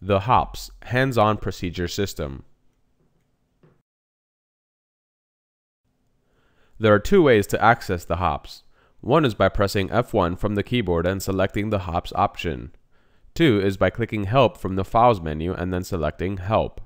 The HOPS, Hands-on Procedure System. There are two ways to access the HOPS. One is by pressing F1 from the keyboard and selecting the HOPS option. Two is by clicking Help from the Files menu and then selecting Help.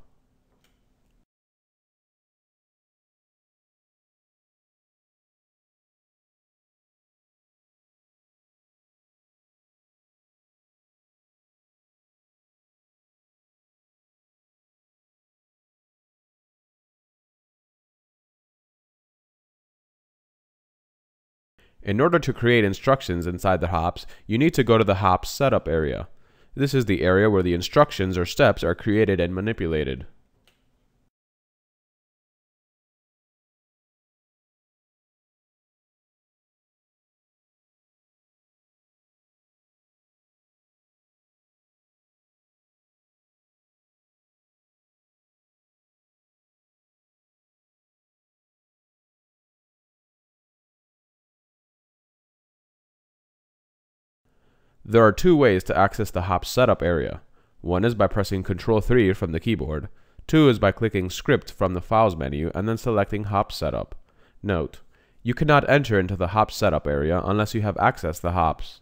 In order to create instructions inside the HOPS, you need to go to the HOPS Setup area. This is the area where the instructions or steps are created and manipulated. There are two ways to access the HOPS Setup area. One is by pressing Ctrl+3 from the keyboard. Two is by clicking Script from the Files menu and then selecting HOPS Setup. Note: you cannot enter into the HOPS Setup area unless you have accessed the HOPS.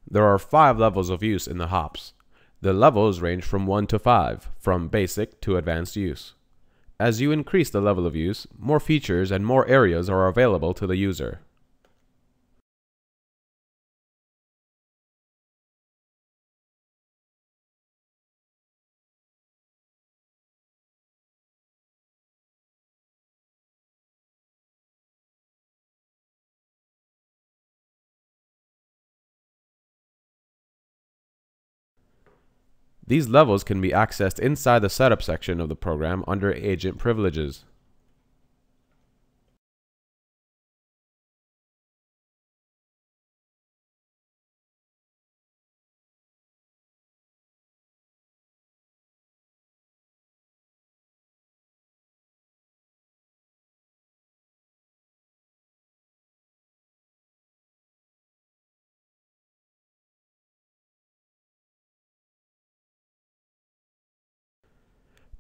There are 5 levels of use in the HOPS. The levels range from 1 to 5, from basic to advanced use. As you increase the level of use, more features and more areas are available to the user. These levels can be accessed inside the Setup section of the program under Agent Privileges.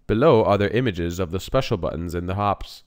Below are the images of the special buttons in the HOPS.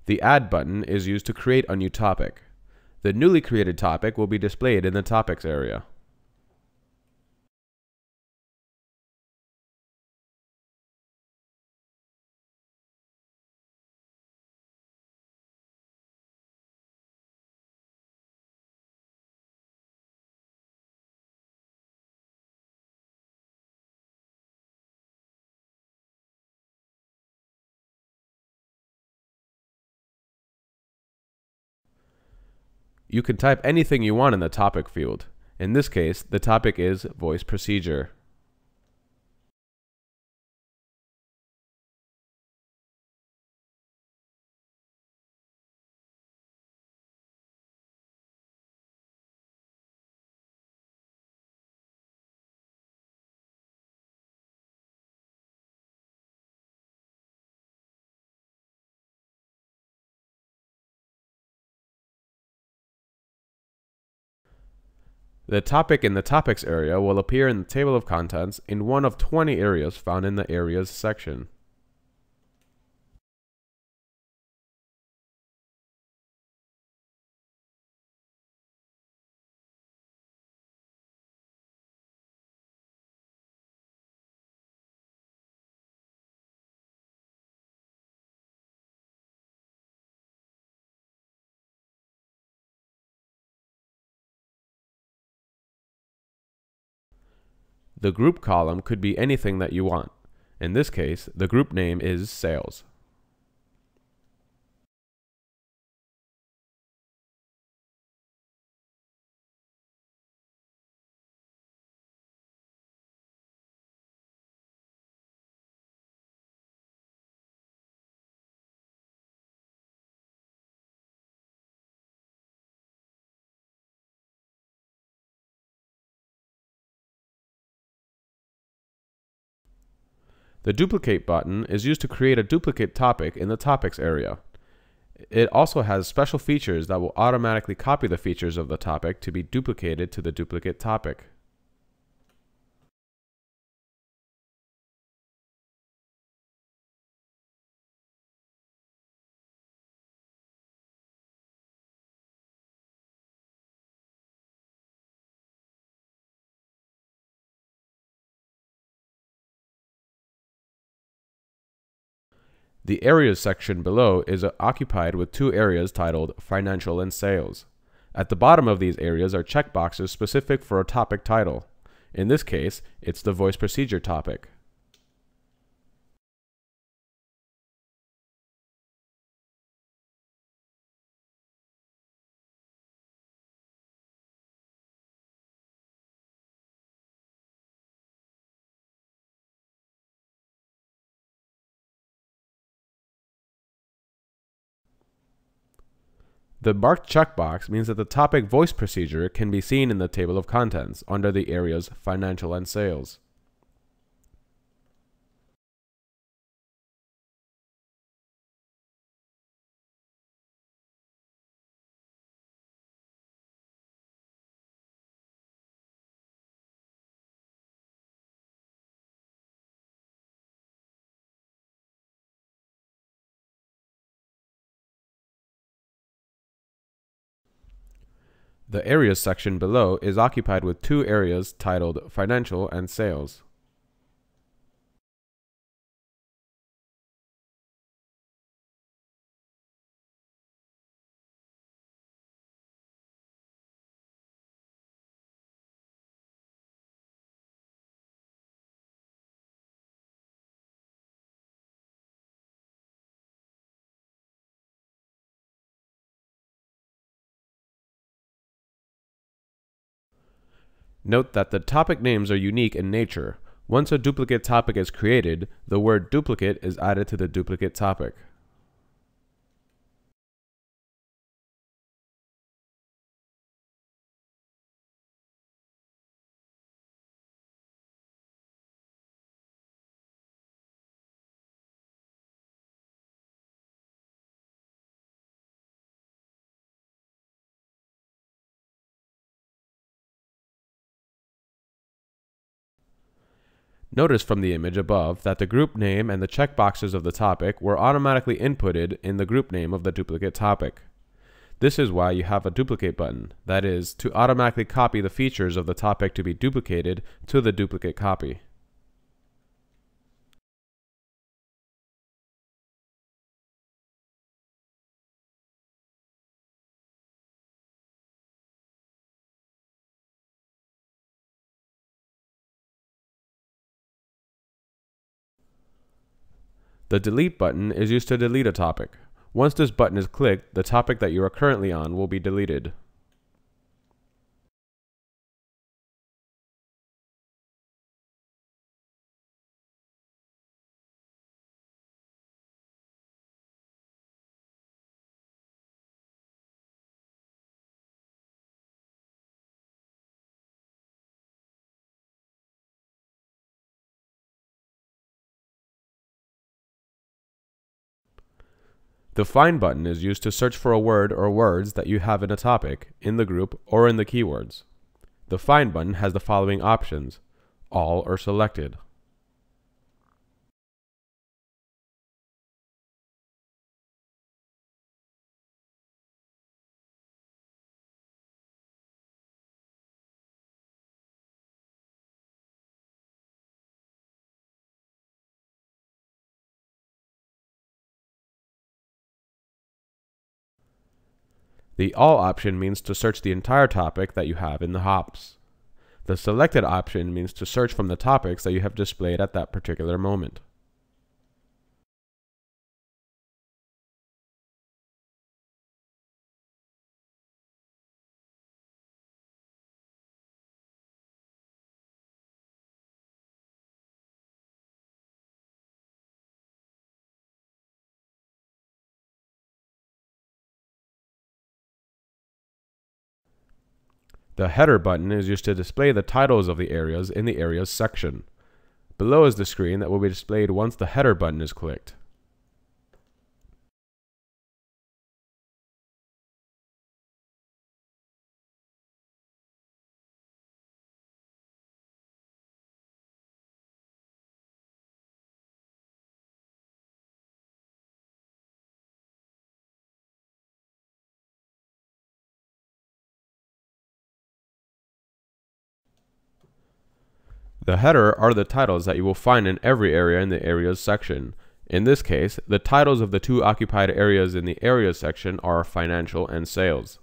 The Add button is used to create a new topic. The newly created topic will be displayed in the Topics area. You can type anything you want in the topic field. In this case, the topic is Voice Procedure. The topic in the Topics area will appear in the table of contents in one of 20 areas found in the Areas section. The group column could be anything that you want. In this case, the group name is Sales. The Duplicate button is used to create a duplicate topic in the Topics area. It also has special features that will automatically copy the features of the topic to be duplicated to the duplicate topic. The Areas section below is occupied with two areas titled Financial and Sales. At the bottom of these areas are checkboxes specific for a topic title. In this case, it's the Voice Procedure topic. The marked checkbox means that the topic Voice Procedure can be seen in the table of contents under the areas Financial and Sales. The Areas section below is occupied with two areas titled Financial and Sales. Note that the topic names are unique in nature. Once a duplicate topic is created, the word duplicate is added to the duplicate topic. Notice from the image above that the group name and the checkboxes of the topic were automatically inputted in the group name of the duplicate topic. This is why you have a duplicate button, that is, to automatically copy the features of the topic to be duplicated to the duplicate copy. The Delete button is used to delete a topic. Once this button is clicked, the topic that you are currently on will be deleted. The Find button is used to search for a word or words that you have in a topic, in the group, or in the keywords. The Find button has the following options: all or selected. The All option means to search the entire topic that you have in the HOPS. The selected option means to search from the topics that you have displayed at that particular moment. The header button is used to display the titles of the areas in the Areas section. Below is the screen that will be displayed once the header button is clicked. The header are the titles that you will find in every area in the Areas section. In this case, the titles of the two occupied areas in the Areas section are Financial and Sales.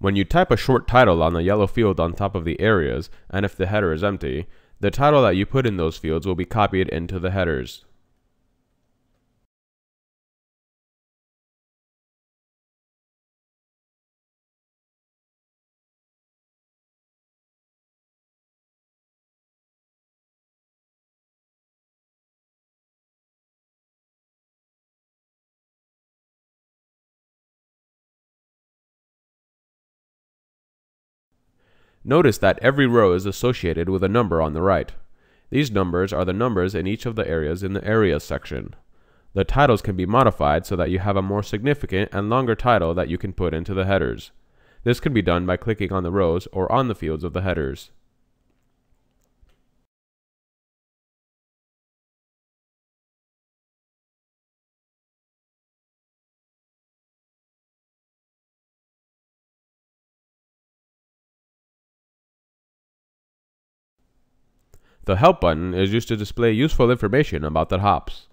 When you type a short title on the yellow field on top of the areas, and if the header is empty, the title that you put in those fields will be copied into the headers. Notice that every row is associated with a number on the right. These numbers are the numbers in each of the areas in the Areas section. The titles can be modified so that you have a more significant and longer title that you can put into the headers. This can be done by clicking on the rows or on the fields of the headers. The Help button is used to display useful information about the HOPS.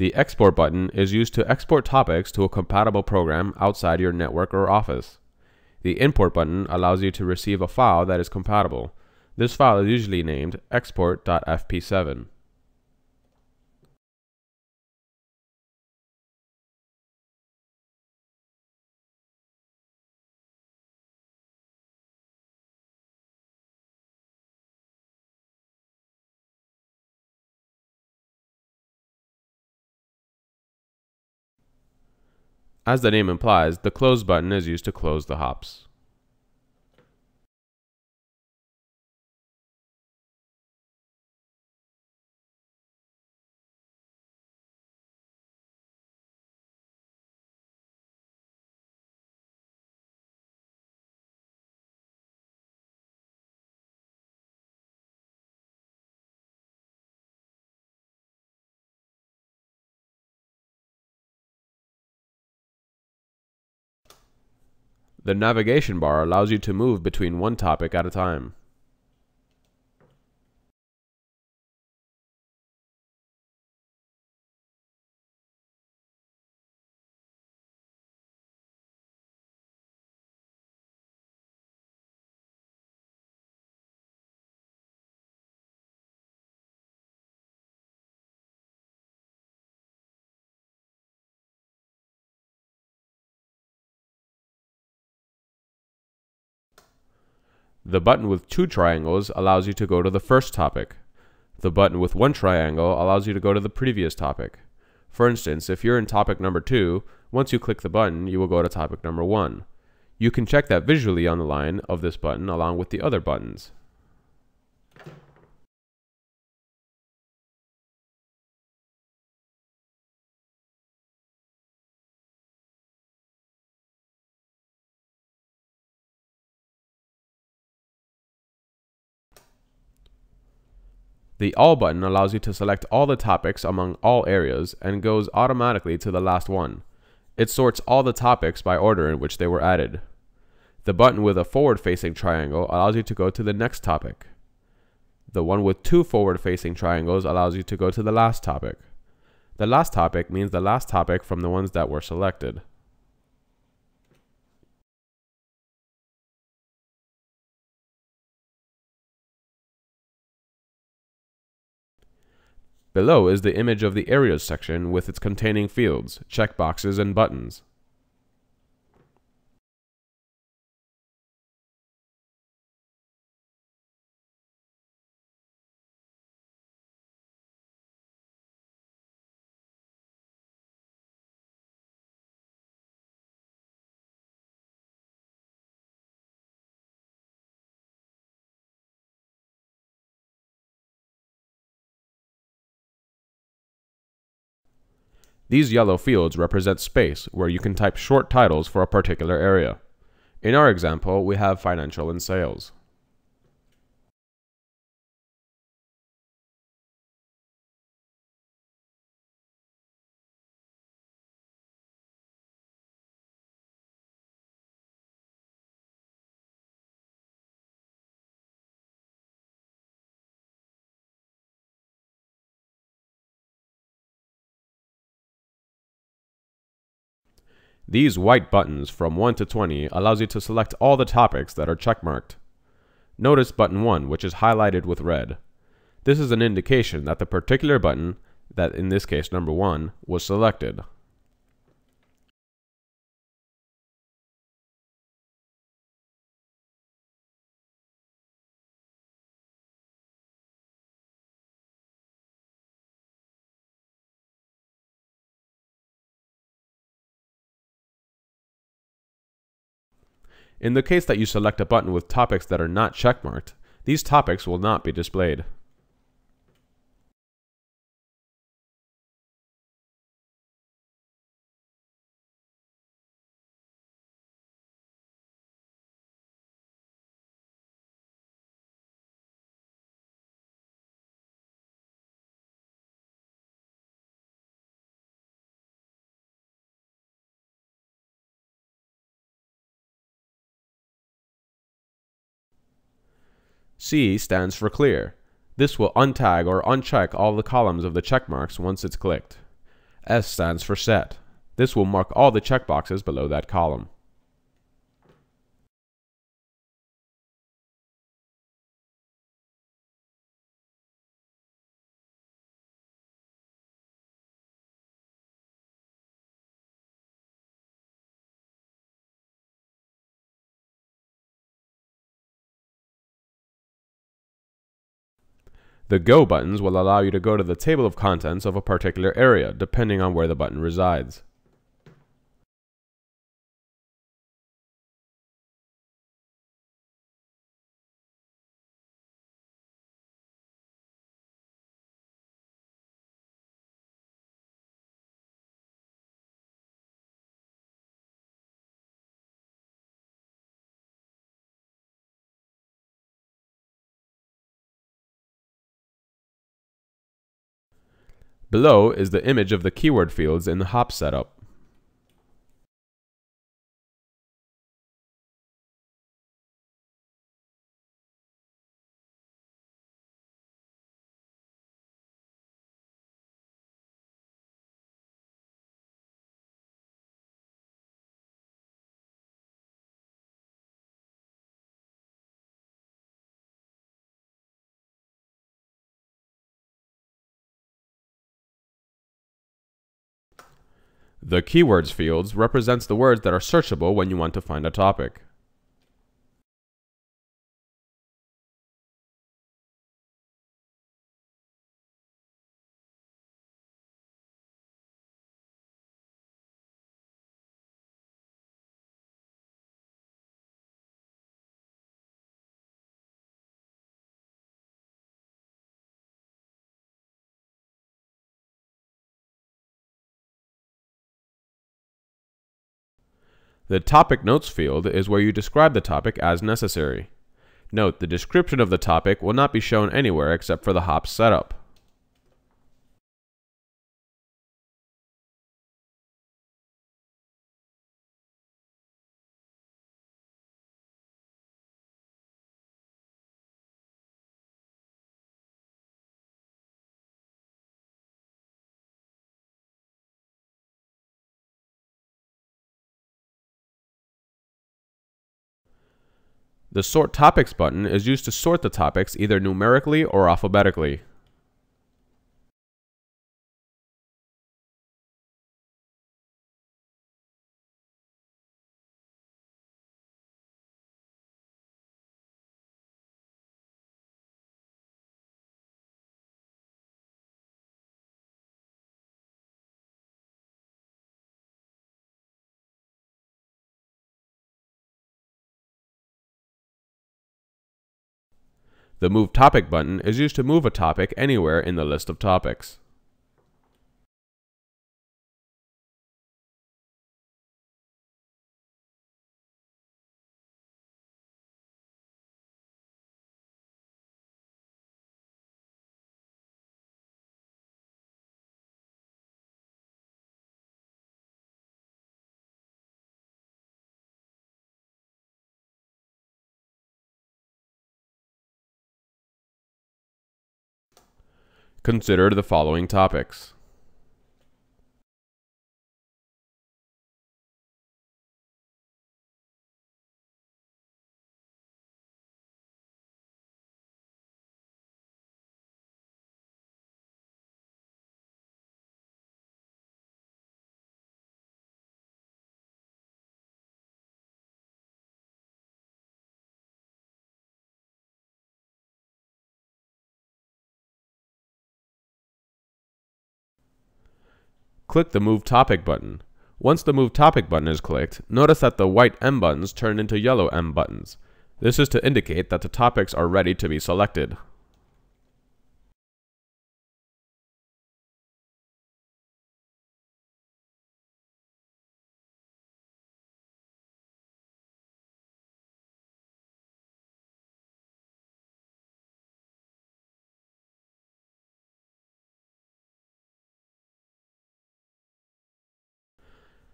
The Export button is used to export topics to a compatible program outside your network or office. The Import button allows you to receive a file that is compatible. This file is usually named export.fp7. As the name implies, the Close button is used to close the HOPS. The navigation bar allows you to move between one topic at a time. The button with two triangles allows you to go to the first topic. The button with one triangle allows you to go to the previous topic. For instance, if you're in topic number 2, once you click the button, you will go to topic number 1. You can check that visually on the line of this button along with the other buttons. The All button allows you to select all the topics among all areas and goes automatically to the last one. It sorts all the topics by order in which they were added. The button with a forward-facing triangle allows you to go to the next topic. The one with 2 forward-facing triangles allows you to go to the last topic. The last topic means the last topic from the ones that were selected. Below is the image of the Areas section with its containing fields, checkboxes, and buttons. These yellow fields represent space where you can type short titles for a particular area. In our example, we have financial and sales. These white buttons from 1 to 20 allows you to select all the topics that are checkmarked. Notice button 1, which is highlighted with red. This is an indication that the particular button, that in this case number 1, was selected. In the case that you select a button with topics that are not checkmarked, these topics will not be displayed. C stands for clear. This will untag or uncheck all the columns of the checkmarks once it's clicked. S stands for set. This will mark all the checkboxes below that column. The Go buttons will allow you to go to the table of contents of a particular area, depending on where the button resides. Below is the image of the keyword fields in the HOPS setup. The keywords fields represents the words that are searchable when you want to find a topic. The Topic Notes field is where you describe the topic as necessary. Note, the description of the topic will not be shown anywhere except for the HOPS setup. The Sort Topics button is used to sort the topics either numerically or alphabetically. The Move Topic button is used to move a topic anywhere in the list of topics. Consider the following topics. Click the Move Topic button. Once the Move Topic button is clicked, notice that the white M buttons turn into yellow M buttons. This is to indicate that the topics are ready to be selected.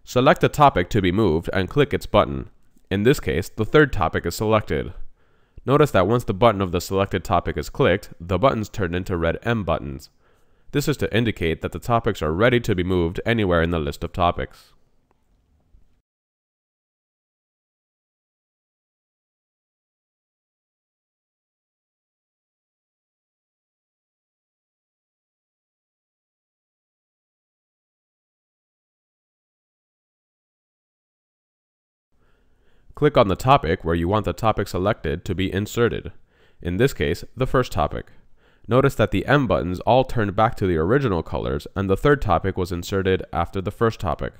Select a topic to be moved and click its button. In this case, the third topic is selected. Notice that once the button of the selected topic is clicked, the buttons turn into red M buttons. This is to indicate that the topics are ready to be moved anywhere in the list of topics. Click on the topic where you want the topic selected to be inserted. In this case, the first topic. Notice that the M buttons all turned back to the original colors and the third topic was inserted after the first topic.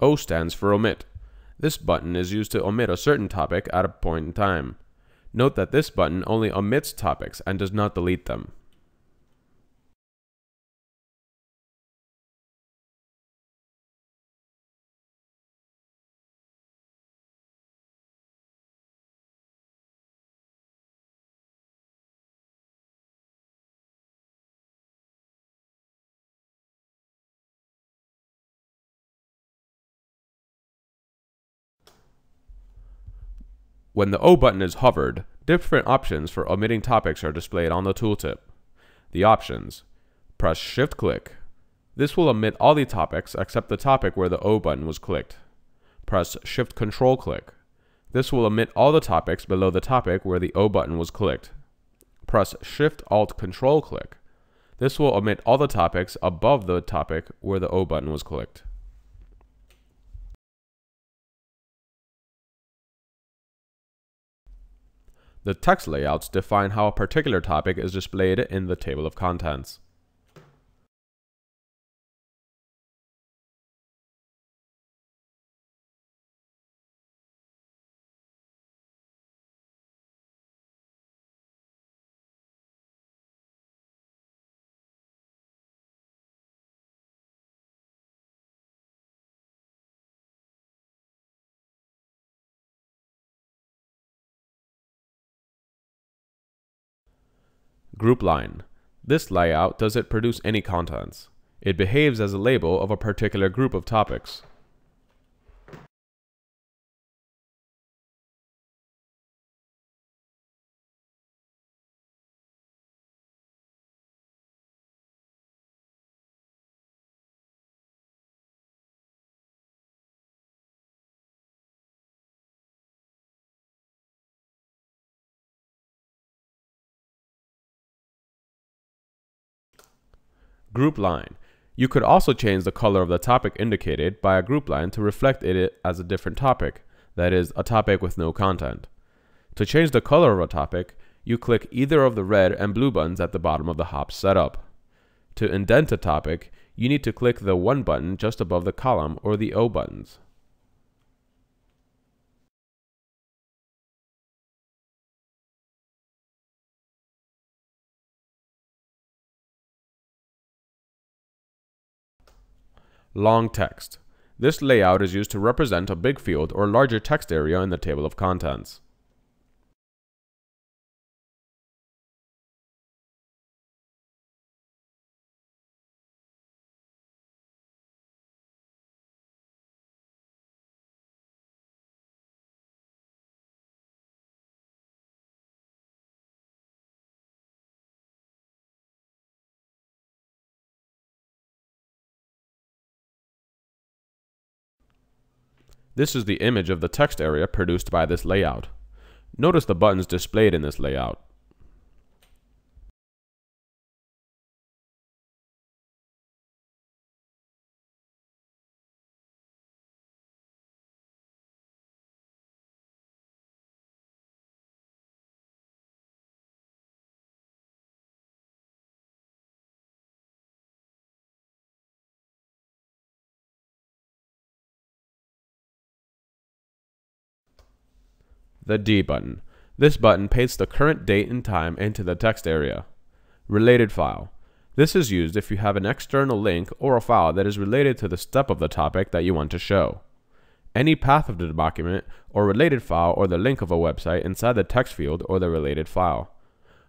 O stands for Omit. This button is used to omit a certain topic at a point in time. Note that this button only omits topics and does not delete them. When the O button is hovered, different options for omitting topics are displayed on the tooltip. The options: press Shift-click. This will omit all the topics except the topic where the O button was clicked. Press Shift-Control-click. This will omit all the topics below the topic where the O button was clicked. Press Shift-Alt-Control-click. This will omit all the topics above the topic where the O button was clicked. The text layouts define how a particular topic is displayed in the table of contents. Group line. This layout doesn't produce any contents. It behaves as a label of a particular group of topics. Group line. You could also change the color of the topic indicated by a group line to reflect it as a different topic, that is, a topic with no content. To change the color of a topic, you click either of the red and blue buttons at the bottom of the HOPS setup. To indent a topic, you need to click the 1 button just above the column or the O buttons. Long text. This layout is used to represent a big field or larger text area in the table of contents. This is the image of the text area produced by this layout. Notice the buttons displayed in this layout. The D button. This button pastes the current date and time into the text area. Related file. This is used if you have an external link or a file that is related to the step of the topic that you want to show. Any path of the document or related file or the link of a website inside the text field or the related file.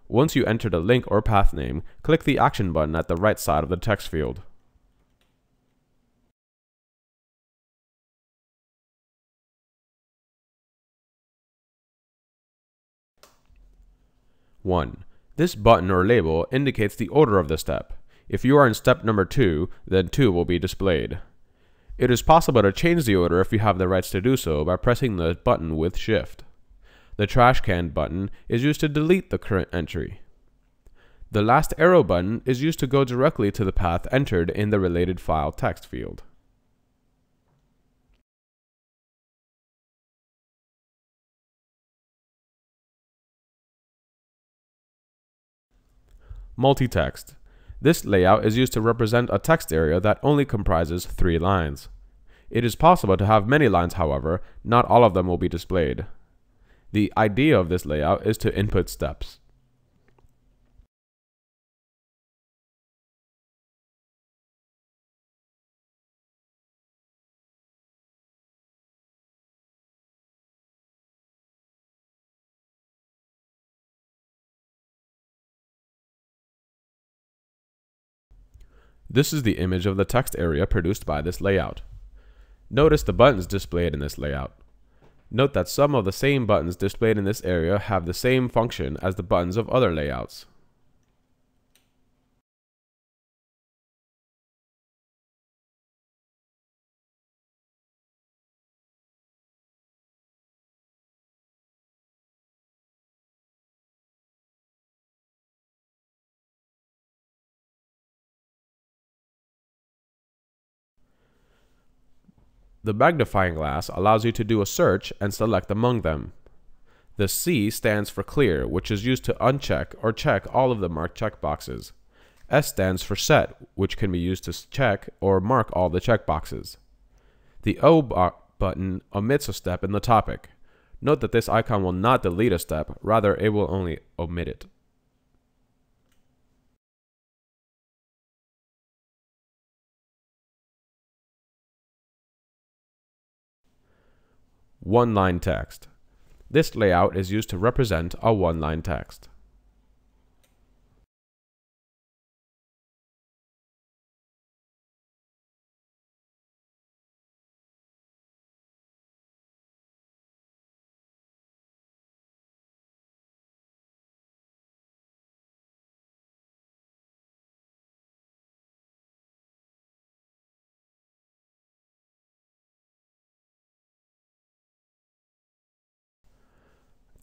Once you enter the link or path name, click the Action button at the right side of the text field. One. This button or label indicates the order of the step. If you are in step number 2, then 2 will be displayed. It is possible to change the order if you have the rights to do so by pressing the button with Shift. The trash can button is used to delete the current entry. The last arrow button is used to go directly to the path entered in the related file text field. Multi-text. This layout is used to represent a text area that only comprises 3 lines. It is possible to have many lines, however, not all of them will be displayed. The idea of this layout is to input steps. This is the image of the text area produced by this layout. Notice the buttons displayed in this layout. Note that some of the same buttons displayed in this area have the same function as the buttons of other layouts. The magnifying glass allows you to do a search and select among them. The C stands for clear, which is used to uncheck or check all of the marked checkboxes. S stands for set, which can be used to check or mark all the checkboxes. The O button omits a step in the topic. Note that this icon will not delete a step, rather it will only omit it. One-line text. This layout is used to represent a one-line text.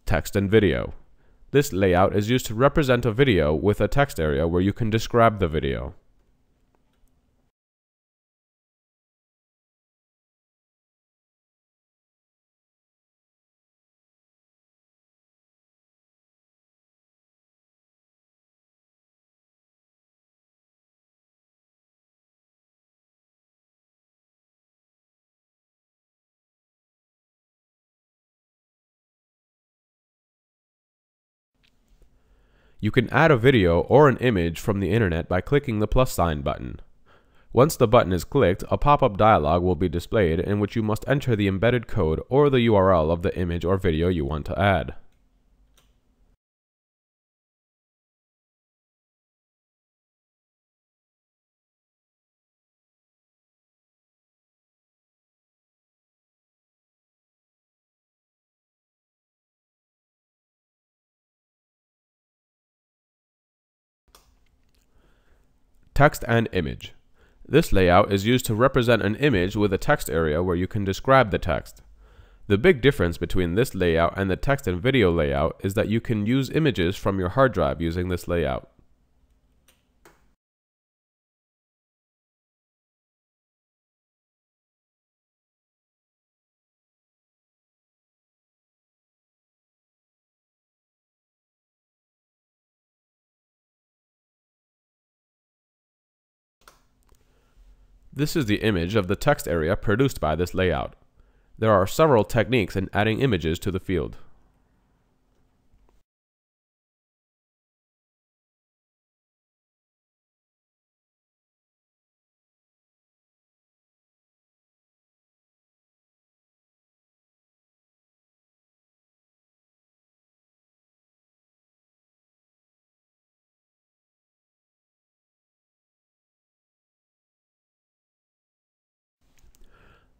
Text and video. This layout is used to represent a video with a text area where you can describe the video. You can add a video or an image from the internet by clicking the plus sign button. Once the button is clicked, a pop-up dialog will be displayed in which you must enter the embedded code or the URL of the image or video you want to add. Text and image. This layout is used to represent an image with a text area where you can describe the text. The big difference between this layout and the text and video layout is that you can use images from your hard drive using this layout. This is the image of the text area produced by this layout. There are several techniques in adding images to the field.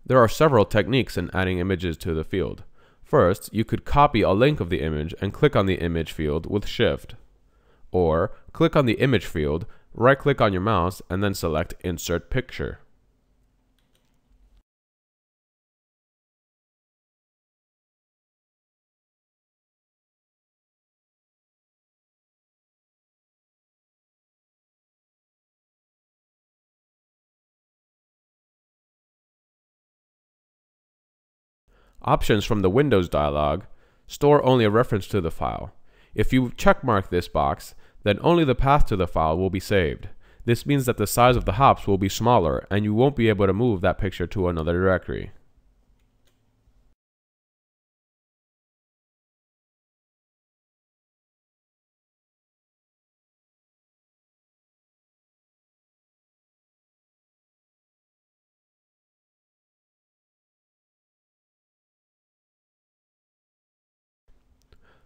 There are several techniques in adding images to the field. First, you could copy a link of the image and click on the image field with Shift. Or, click on the image field, right-click on your mouse, and then select Insert Picture. Options from the Windows dialog store only a reference to the file. If you checkmark this box, then only the path to the file will be saved. This means that the size of the hops will be smaller and you won't be able to move that picture to another directory.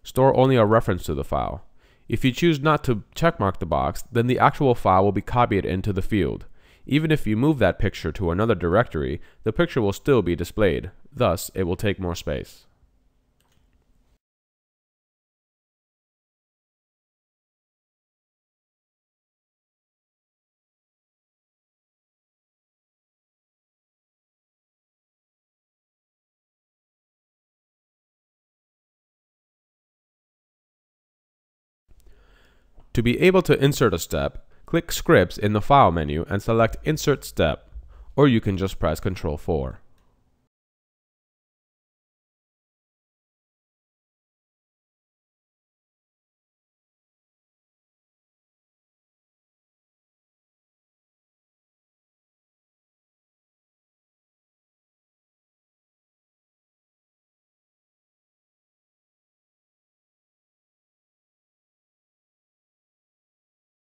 Store only a reference to the file. If you choose not to checkmark the box, then the actual file will be copied into the field. Even if you move that picture to another directory, the picture will still be displayed. Thus, it will take more space. To be able to insert a step, click Scripts in the File menu and select Insert Step, or you can just press Ctrl 4.